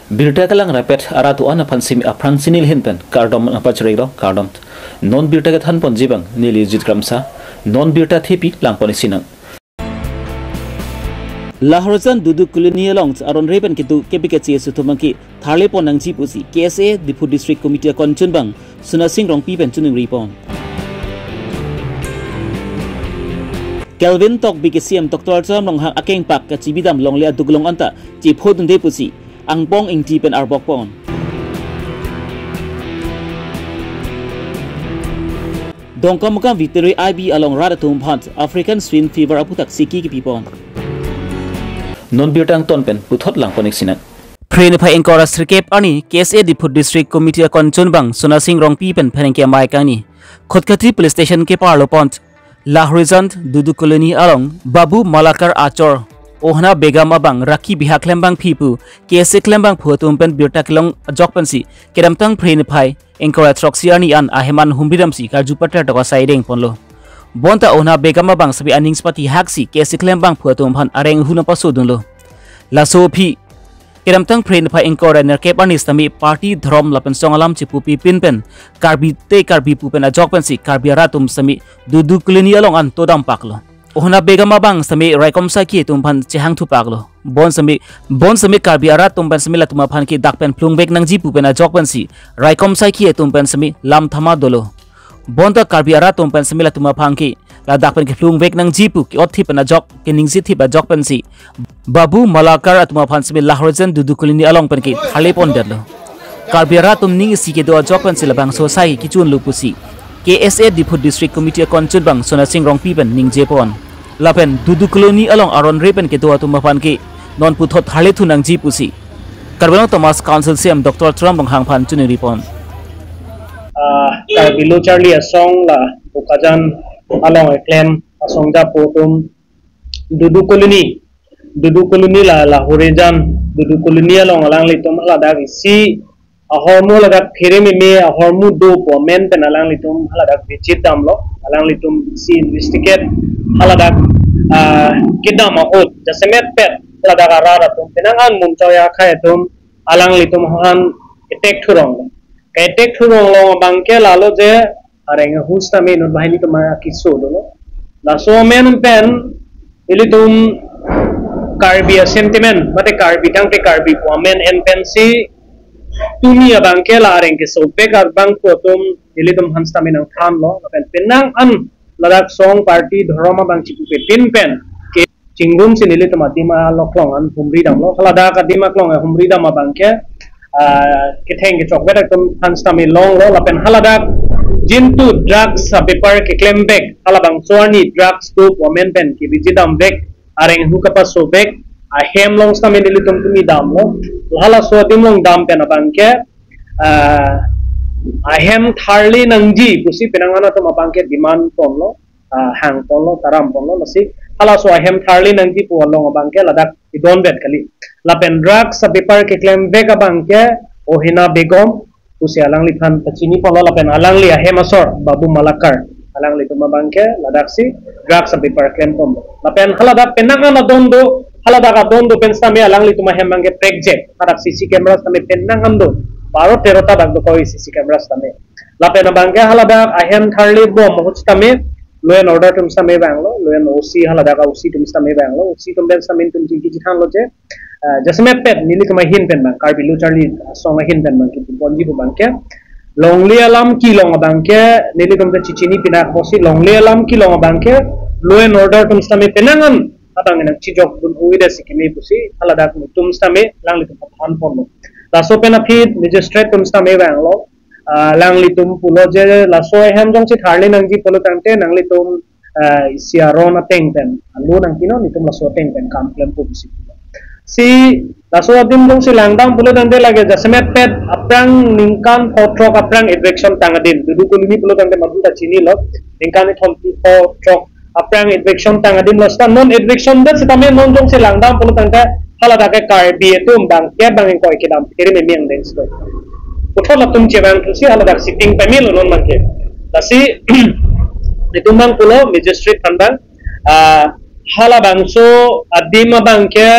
Birta kalang rapet aratu ana pansim aprang sinil hinpen kardom apa cerego kardom non birta kat hanpon jibang nili jit kramsa non birta thipi langpon sinang Lahorzan dudu kulini along aron repen kitu kepiketsi sutumangki tharle ponang ji pusi KSA Difu District Committee konchun bang sunasing rong pi pen chuning ripon Kelvin tok BKCM Dr. Cham long hang akeng pak ka chibidam long lia duglong anta chi phodun de pusi ang pong ing ti pen arbok pon Dongkamukam victory IB along radatum phat African swine fever aputak siki ki pipon non birtang ton pen puthot lang ponik sinan Pren phai engkora srikep ani KSA Difu District Committee konchun bang sunasing rong pi pen pheneng ke mai kani khotkati police station ke parlo pont Lahorizant dudu colony along Babu Malakar Achor Ohna Begam abang Raki Bihak Lembang Pipu KSA Lembang Phutum pen birta kilong jokpansi keramtang pren phai engkora troxi ani an aheman humbiramsi karjupatra toka saideng ponlo Bonta Ohna Begam abang sabi aningspati haksi KSA Lembang Phutum phan areng huna pasudunlo Lasopi Keramtang pren phai engkora nerkep anis tami party dhrom lapen songalam chipupi pinpen karbi pupen ajokpensi karbi ratum sami dudu kulini along an todam paklo ohna begama bang sami raikom saki tumpan chehang thu paklo bon sami karbi aratum ban sami latuma phan ki dakpen plungbek nangji pupen ajokpensi raikom saki tumpan sami lam thama dolo bonta karbi aratum pan sami latuma phan ki la dakpen ki plungbek nangji pu ki othi pen ajok ki ningsi thi ajokpensi Babu Malakar atuma phansmi Lahorzan dudu kulini along pen ki thale pon derlo Karbiara tum ning si ke do jokpan silabang sosai kichun lupusi KSA Difu District Committee konchun bang sunasing rong pi pen ning jepon lapen dudu kulini along aron repen ke do atuma phan ki non puthot thale thu nang ji pusi Karbano Thomas Council CM Dr. Trump bang hang phan chuni ripon Karbilo Charlie asong la bukajan along claim asong ja potom dudu koloni la Lahorizan dudu koloni along alang litum hala dak si ahormu laga kheremi me ahormu do po men pen alang litum hala dak visit damlo alang litum si investigate hala dak kidam ahot jasemet pet hala dak arara tum penangan mum choya khai tum alang litum han attack thurong lo bangke lalo je areng husta me non bahini tum kiso dolo la so men pen ilitum Karbi sentiment mate karbi tang te karbi women and pensi tumi abang ke lareng ke sope karbang potom dilitum hansta minang tham lo pen penang an ladak song party dharma bang chipu pe pen ke chingum sin dilitum adima loklong an humri dam lo khala ka dima klong humri dam abang ke theng ke chokbet tum hansta mi long lo pen halada jintu drugs paper ke claim back halabang sorni drugs to women pen ke bijidam back areng hukapa sobek ahem long stamin dilitum tumi dam lo hala so dimlong dam pen abangke ahem tharli nangji pusi penangana to abangke demand pon lo hang pon lo taram pon lo masi hala so ahem tharli nangji pu long abangke ladak idon bet kali lapen drugs paper ke claim back abangke ohina begom pusi alang lithan pachini pon lo lapen alang li ahem asor Babu Malakar alang li tuma bangke ladaksi drugs paper claim pom lapen halada penangan halada ka dondo pensa me alang li tuma hemangke project arak CC camera tame penangan do 12-13 ta dak do koi CC camera tame lapen bangke halada ahem tharli bom hoch tame law and order tum same banglo law and OC halada ka OC tum same banglo OC tum ben same tum ji ji than lo je jasme pet nili tuma hin pen bang Karbilu Charlie song hin pen bang ki bonji bu bangke longli alam ki long bangke nili tum chichini pinak hosi longli alam ki long bangke law and order tum same penangan atang nang chijok dun uida sikimi pusi alada tum same langli tum phan pon la so pena phit magistrate tum same banglo langli tum pulo je la so hem jong chi tharli nang ji polo tangte nangli tum siaron ateng ten alu nang kino ni tum la so teng ten kam claim pu pusi si la so dim jong si langdang pulo tangte lage jasmet pet aprang ningkan photrok aprang eviction tangadin dudu kulini pulo tangte maduta chini lo ningkan thompi photrok aprang eviction tangadin losta non eviction dat setame non jong se langdam pulu tangka halada ke karbi etum bang ke bang ko ikidam kiri me miang den sto uthola tum che bang tusi halada sitting pemil non manke tasi etum bang pulo magistrate tandang hala bangso adima bangke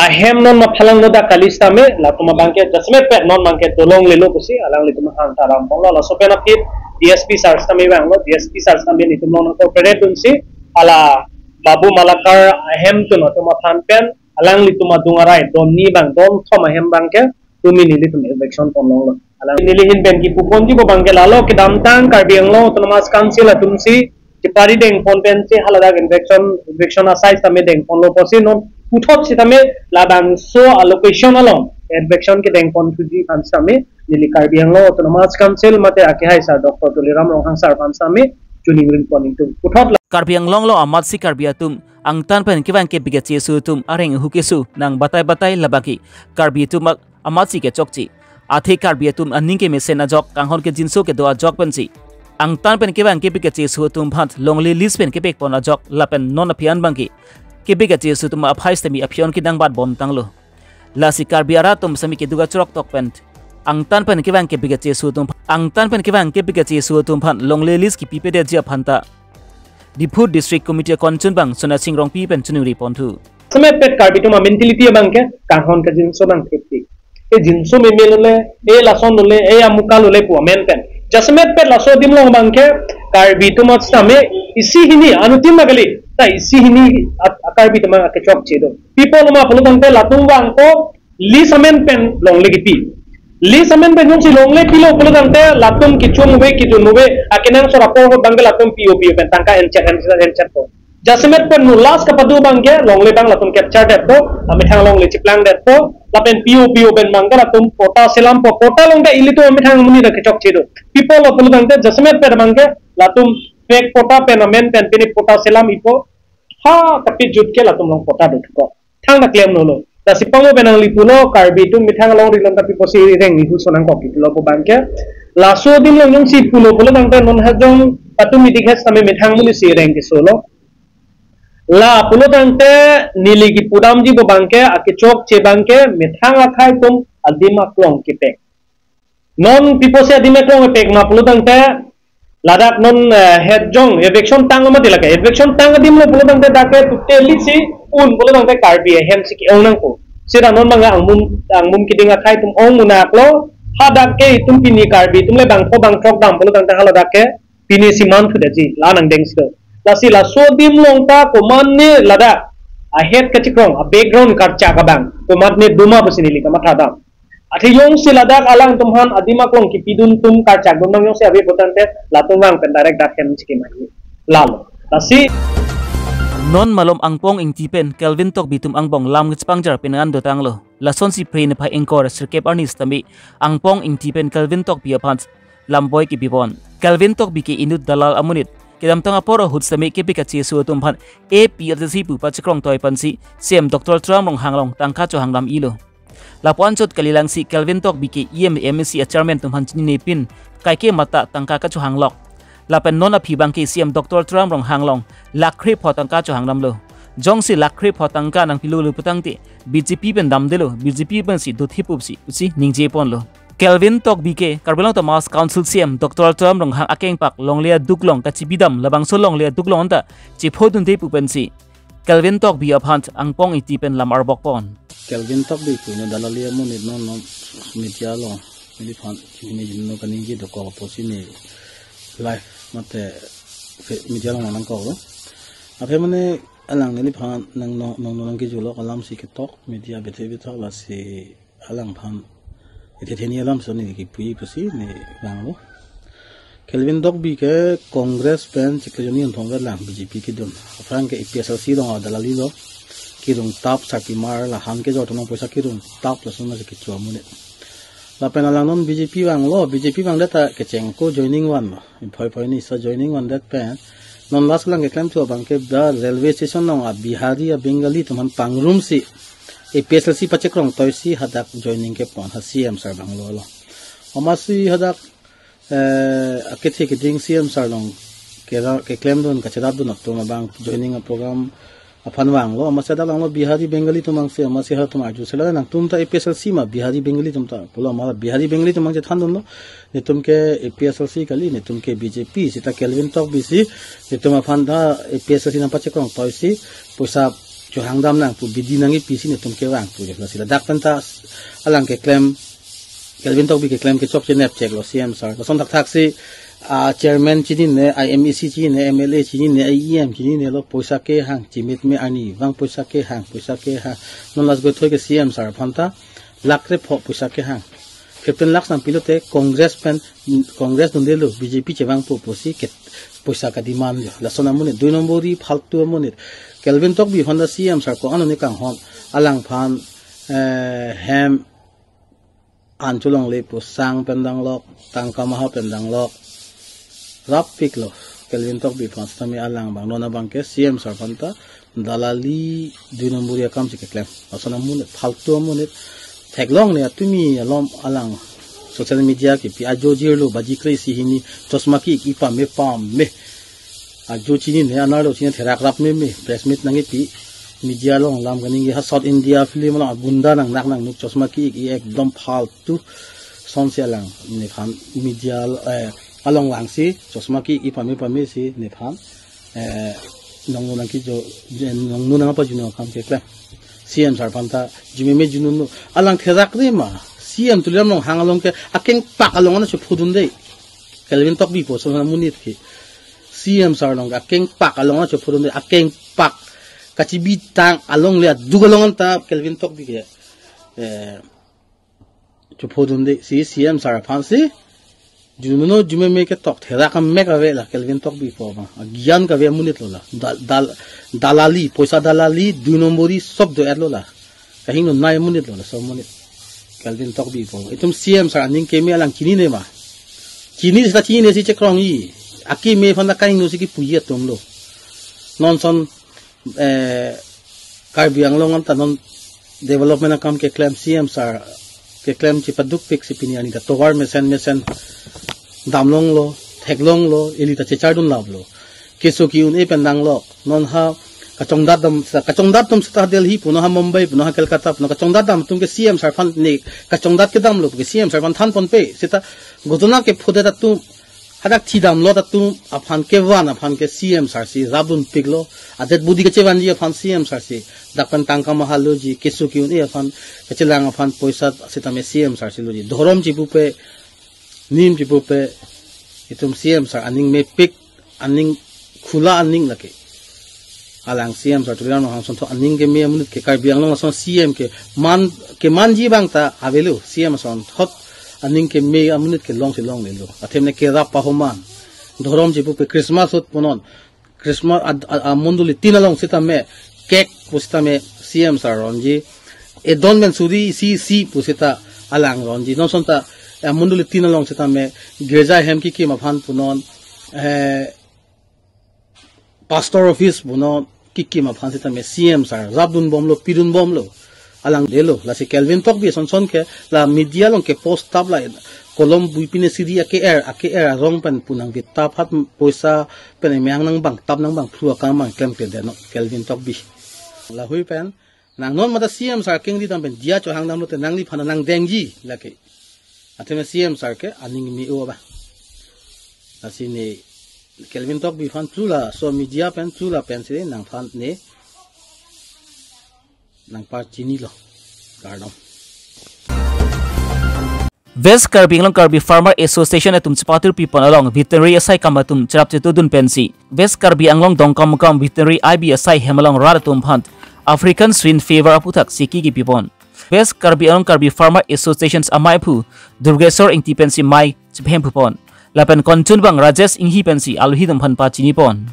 ahem non ma phalang no da kalistame la tuma bangke jasmet pet non bangke dolong lelo kusi alang li tuma hang taram ponglo la sopena pit DSP sars tame banglo DSP sars tame ni tumlo no corporate tunsi ala babu malakar ahem tu no tuma phanpen alang li tuma dungarai donni bang don thoma hem bangke tumi nili tumi election ponglo lo alang nili hin ben ki puponji bo bangke lalo ki damtang karbianglo tunamas council atumsi tipari deng ponpensi halada election asai tame deng ponlo posi non puthot si tame labang so allocation along election ke deng pon tuji pansame nili karbianglo autonomous council mate ake hai sa Dr. Tuliram Ronghang sar pansame juning rin poning tu puthot Karbiang long lo amat si karbiatum ang tanpen kiwan ke bigat yesu tum areng hukesu nang batai labaki karbiatum amat si ke chokchi athe karbiatum aning ke mesen ajok kanghon ke jinso ke doa jok pensi ang tanpen kiwan ke bigat yesu tum phat longli lispen ke pek pon ajok lapen non apian bangki ke bigat yesu tum aphais temi apion ki dang bat bom tanglo lasi karbiara tum sami ke duga chorok tok pent ang tanpen kiwan ke bigat yesu tum phat longli lis ki pipede jia phanta Diput District Committee Konchun bang sona singrong pi pen chunuri pontu समय पेट कार्बिटो मा मेंटालिटी बंग के काहन का जिंसो बंग खेती ए जिंसो में मेलले ए लासन लोले ए अमुका लोले पु मेन पेन जसमेत पे लासो दिमलो बंग के कार्बिटो मा समे इसी हिनी अनुतिम मगली ता इसी हिनी कार्बिटो मा के चौक छेदो पीपल मा फलो बंग पे लातुम बंग को ली समेन पेन लोंगले की पी ली समेन पेन जों सी लोंगले पिलो फलो बंग पे लातुम की चुमुवे अकेनन सो रापो बंग लातुम पीओ पेन तांका एनचर को Jasmet pen nulas kapadu bangke longle bang latum capture det to amithang longle chiplang det to lapen pio ben mangga latum pota selam pota longda ilito amithang muni rakhe chok chido people of bangte jasmet pen bangke latum fake pota pen amen pen pini pota selam ipo ha tapi jutke latum long pota dut ko thang na claim nolo da sipango benang lipulo karbi tu mithang long rilon tapi posi reng ihu sonang ko kitulo po bangke laso din long si pulo bangte non hajong patu mitikhes tame mithang muni si reng ki solo La pulo tangte nili ki pudam ji bo bangke akichok che bangke mithang akhai tum adima klong kipek non pipo se adima klong pek ma pulo tangte ladak non head jong eviction tang ma dilaka eviction tang adim lo pulo tangte dake tutte lisi un pulo tangte karbi hem siki onang ko sira non manga angmum kiding akhai tum ong munak lo hadak ke tum pini karbi tum le bang ko bang chok dam pulo tangte hala dake pini siman thu deji lanang deng sto lasi la so dim longta koman ne lada a head kachikrong a background karcha ka bang koman ne duma basini ka mathada athi yong si ladak alang tumhan adima klong ki pidun tum karcha gomnang yong se abi potante latungang pen direct dakem chiki magi lalo lasi non malom angpong ingtipen Kelvin tok bitum angbong lam ngchpangjar penangan dotanglo lason si pre ne phai engkor sirkep arnis tami angpong ingtipen Kelvin tok biaphans lamboy ki bibon Kelvin tok biki inut dalal amunit Kidam tanga poro hutsami ke pikachi su tumpan APRC pu pachikrong toy pansi CM Dr. Tram rong hanglong tangka cho hanglam ilo lapuan chot kalilang si Kelvin tok biki EMC chairman tumhan chini pin kaike mata tangka ka cho hanglok lapen nona phibang ki CM Dr. Tram rong hanglong lakri photangka cho hanglam lo jongsi lakri photangka nang pilulu putangti BJP pen damdelo BJP pen si duthipup si usi ningje pon lo Kelvin tok bike Karbilang Thomas Council CM Dr. Tram rong hang akeng pak longlia duklong kachibidam labang so longlia duklong anta chiphodun te pupensi Kelvin tok bi aphant angpong itipen lam arbok pon Kelvin tok bi ku ne dalalia mo ne non media lo ni phan ni jinno kaningi do ko posini live mate media lo nang ko aphe mane alang ni phan nang ki julo kalam si ke tok media bethe tok la si alang phan Itheni alam soni ki pui pasi ne langlo Kelvin dog bi ke Congress pen chikjoni thongga lang BJP ki dum afran ke PSLC dong dalali do ki dum tap sapi mar la han ke jotno poisa ki dum tap la sona ki chomune la pen alang non BJP wang data ke chengko joining one phoi ni sa joining one that pen non las lang ke claim to bang ke da railway station no a Bihari a Bengali tuman pangrum si PSLC pachekrong toisi hadak joining ke pon ha CM sar banglolo omasi hadak akethe ke ding CM sar long ke claim don ka chadab don to bang joining a program apan wanglo omasi hadak langlo Bihari Bengali tumang se omasi ha tum aju sela nang tum ta PSLC ma Bihari Bengali tum ta polo ma Bihari Bengali tumang je than don no ne tum ke PSLC kali ne tum ke BJP sita Kelvin tok bisi ne tum afan da PSLC na pachekrong toisi poisa cho hangdam nang pu bidi nangi pisi ne tum ke wang tu la sila dak penta alang ke claim Kelvin tok bi ke claim ke chop che nep check lo CM sir ko son tak thak si chairman chini ne IMEC chini ne MLA chini ne IEM chini ne lo poisa ke hang chimit me ani wang poisa ke hang non las go thoi ke CM sir phanta lakre pho poisa ke hang Captain Laks ng pilote Congress nundelo BJP chewang po posi ket poisa ka demand la sona munit 2 nombori phaltu munit Kelvin tok bi Honda CM sar ko ano ni kang hon alang phan hem an chulong le po sang pendang lok tang kamaha pendang lok rap pik lo Kelvin tok bi phan stami alang bang nona bang ke CM sar phanta dalali 2 nombori akam chi ke claim la sona munit phaltu munit Teglong ne tumi alom alang social media ki pi ajo jirlo baji krisi hini chosma ki pa me pam me ajo chini ne analo chini therak rap me press meet nangi pi media long lam ganing ha South India film long gunda nang nak nang nuk chosma ki ekdom faltu son se lang ne khan media along lang si chosma ki pa me si ne khan nong nang ki jo nong nang pa juno kham ke kla CM sar panta jimeme jununu alang therak re ma CM tulam long hangalong ke akeng pak along na chupudun dei Kelvin tok bi po so na munit ki CM sar long akeng pak along na chupudun dei akeng pak kachibi tang along le dugalong ta Kelvin tok bi ke chupudun dei si CM sar phansi jununo jimeme ke tok therak me ka ve la Kelvin tok bi po ma gyan ka ve munit lo la dalali poisa dalali 2 nombori sob do erlo la kahin no 9 minute lo la so minute Kelvin tok bi po itum CM sar aning ke me alang kini ne ma kini sta chini ne si chekrong yi aki me phanda kain no si ki puye tom lo non son kar biang long am ta non development akam ke claim CM sar ke claim chi paduk pik si piniani da towar mesen damlong lo theklong lo elita chechardun lav lo keso ki un e pendang lo non ha kachongdat dam sta Delhi puno ha Mumbai puno ha Kolkata puno kachongdat dam tum ke CM sar phan ne kachongdat ke dam lo ke CM sar phan than pon pe sita godona ke phode ta tu hadak thi dam lo ta tu aphan ke wan aphan ke CM sar si rabun piglo adet budi ke chewan ji aphan CM sar si dakpan tangka mahalo ji keso ki un e aphan kechelang aphan poisa sita me CM sar si lo ji dhorom ji bu pe nim ji bu pe itum CM sar aning me pik aning khula aning lake alang CM sar tulian no hangson to aning ke me munit ke kai biang long son CM ke man ji bang ta avelu CM son hot aning ke me amunit ke long le lo athem ne ke rap pa homan dhorom ji pe Christmas hot ponon Christmas amunduli tinalong sita me cake pusta me CM sar ronji e don men suri si pusita alang ronji non son ta amunduli tinalong sita me gerja hem ki ma phan punon pastor office buno kiki ma phansi ta me CM sar rabdun bomlo pirun bomlo alang delo la si Kelvin tok bi son ke la media long ke post tab la kolom buipine siria ke air rong pan punang bi tap hat poisa pen meang nang bang tap nang bang phua ka mang klem pe de no Kelvin tok bi la hui pen nang non mata CM sar king di tam pen dia cho hang nam lo te nang li phana nang dengji la ke ateme CM sar ke aning mi o ba asini Kelvin tok bi fan tula so media pen tula pen se nang fan ne nang par chini lo gardom West Karbi Anglong Karbi Farmer Association atum chapatur people along veterinary asai kamatum charap chetudun pensi West Karbi Anglong dongkam veterinary IB asai hemalong radatum phant African swine fever aputhak siki ki pipon West Karbi Anglong Karbi Farmer Associations amai phu Durgesor ingti pensi mai chphem phupon lapen konchun bang Rajesh inghi pensi alhi dam phan pa chini pon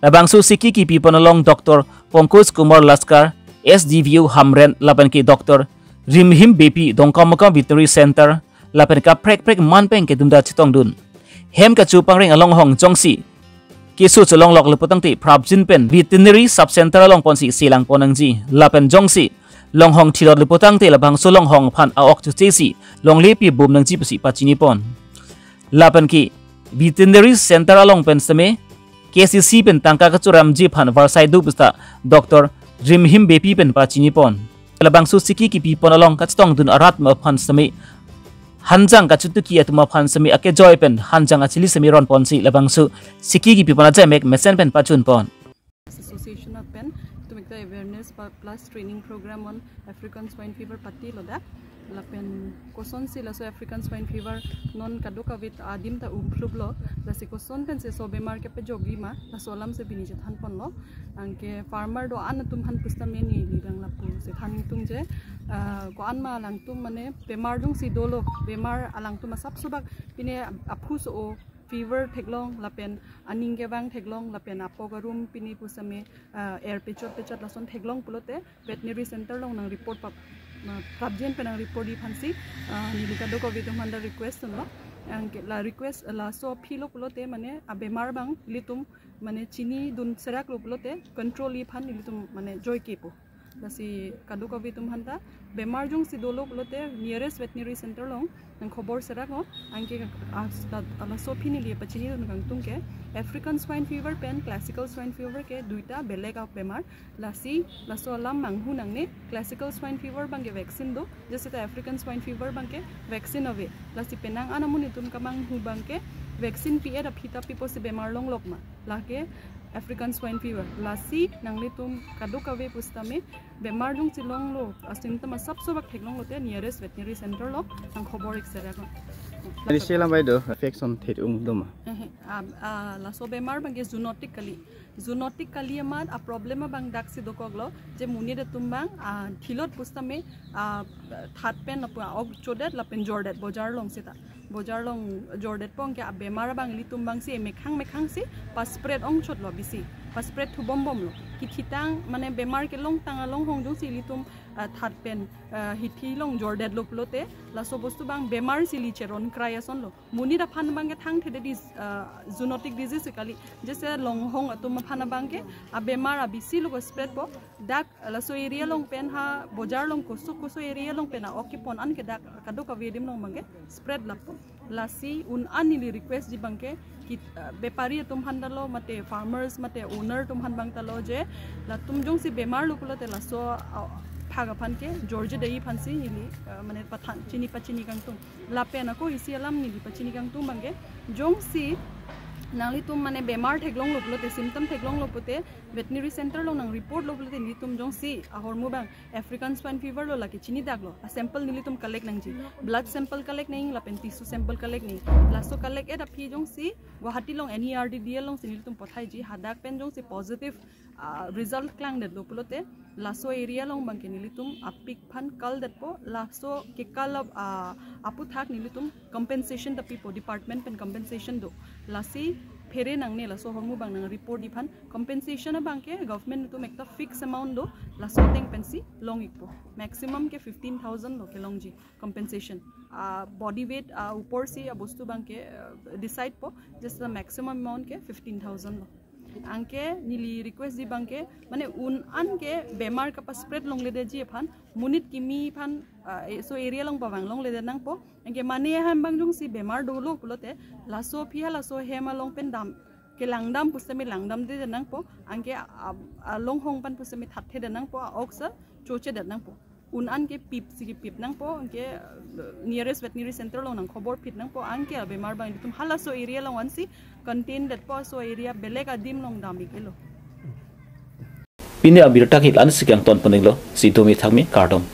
labang su siki ki pipon along Dr. Pankaj Kumar Laskar SDVU Hamren lapen ki Dr. Rimhim BP dongkam veterinary center lapen ka prek man peng ke dumda chitong dun hem ka chu pangring along hong jongsi kisu cholong lok leputang ti prabjin pen veterinary sub center along ponsi silang ponangji lapen jongsi long hong thilot leputang ti labang so long hong phan aok chu chesi long lepi bum nang ji pasi pachini pon lapan ki veterinary center along pen same KCC pen tangka ka churam ji phan varsai du busta Dr. Rimhim BP pen pachini pon labang su siki ki pi pon along ka chitong dun arat ma phan same hanjang kachutu ki atuma phan sami ake joy pen hanjang achili sami ron ponsi labang su siki ki pipona jamek mesen pen pachun pon association of pen to make the awareness plus training program on African swine fever pati loda lapen koson si laso African swine fever non kaduka vit adim ta umplublo lasi koson kan se so bemar ke pe jogi ma la solam se bini je than ponlo angke farmer do an tum han pustam ne ni lidang lapu se than tung je ko an ma lang tum mane bemar jung si dolo bemar alang tum sab subak pine aphus o fever theklong lapen aning ke bang theklong lapen apogarum pini pusame air pechot lason theklong pulote veterinary center long nang report pap prabjen penang report di phansi nilika do covid manda request no angke la request la so philo pulote mane abemar bang litum mane chini dun serak lo pulote control li phan litum mane joy kepo lasi kadu covid handa bemar jung si dolo pulote nearest veterinary center long nang khobor serak no angke ala so phini li pachini dun gang tung ke African swine fever pen classical swine fever ke duita beleg of bemar lasi laso alam manghu nangne classical swine fever bangke vaccine do jese ta African swine fever bangke vaccine ave lasi penang anamuni tun kamang hu bangke vaccine pi era phita pipo se bemar long lokma lake African swine fever lasi nangli tum kadu kave pustame bemar jung silong lo symptom sab sobak theklong lote nearest veterinary center lo ang khobor eksera ko Risela by the affection thetum doma la so bemar bangke zoonotically amad a problem bang dak si dokoglo je muni de tumbang thilot pustame that pen op chodet la pen jordet bojar long sita bojar long jordet pong ke bemar bang li tumbang si mekhang si pas spread ong chot lo bisi pas spread thu bom lo kitang mane bemar ke long tang long hong jung si li tum that pen hithi long jordet lo plote la so bostu bang bemar si li cheron cryson lo muni da phan bang ke thang thede dis zoonotic disease kali jese long hong atum phana bang ke bemar bisi lo spread po dak la so area long pen ha bojar long koso area long pen okipon an ke dak kadu ka vedim long bang ke spread la lasi un anili request di bangke bepari tum handalo mate farmers mate owner tum han bang talo je la tum jong si bemar lukulo te la so phaga phan ke george dei phansi nili mane pathan chini pachini kang tum la pena ko isi alam nili pachini kang tum bangke jong si nangli tum mane bemar theklong lopulo te symptom theklong lopote veterinary center lo nang report lopulo te ni tum jong si ahormu bang African swine fever lo laki chini daglo a sample nili tum collect nang ji blood sample collect ning la pen tissue sample collect ning la so collect eta phi jong si Guwahati long NERDDL long sinil tum pothai ji hadak pen jong si positive result klang det lopulo te la so area long bang ke nili tum apik phan kal det po la so ke kal apu thak nili tum compensation the people department pen compensation do lasi fere nangne la so hormu bang nang report di phan compensation bang ke government to make the fixed amount do la so teng pensi long ikpo maximum ke 15000 lo ke long ji compensation body weight upor si bostu bang ke decide po just the maximum amount ke 15000 lo angke nili request di bangke mane un an ke bemar ka spread long le de ji phan munit kimi phan so area long bawang long le de nang po angke mane ham bang jung si bemar do lo pulote la so phia la so hema long pen dam ke langdam pusami langdam de nang po angke long hong pan pusami thathe de nang po oksa choche de nang po un an ke pip si pip nang po angke nearest veterinary center long nang khobor pit nang po angke bemar bang tum hala so area long ansi contain that po so area belega dim long dami kelo pine abirta ki lan sikyang ton paninglo si tumi thakmi kardom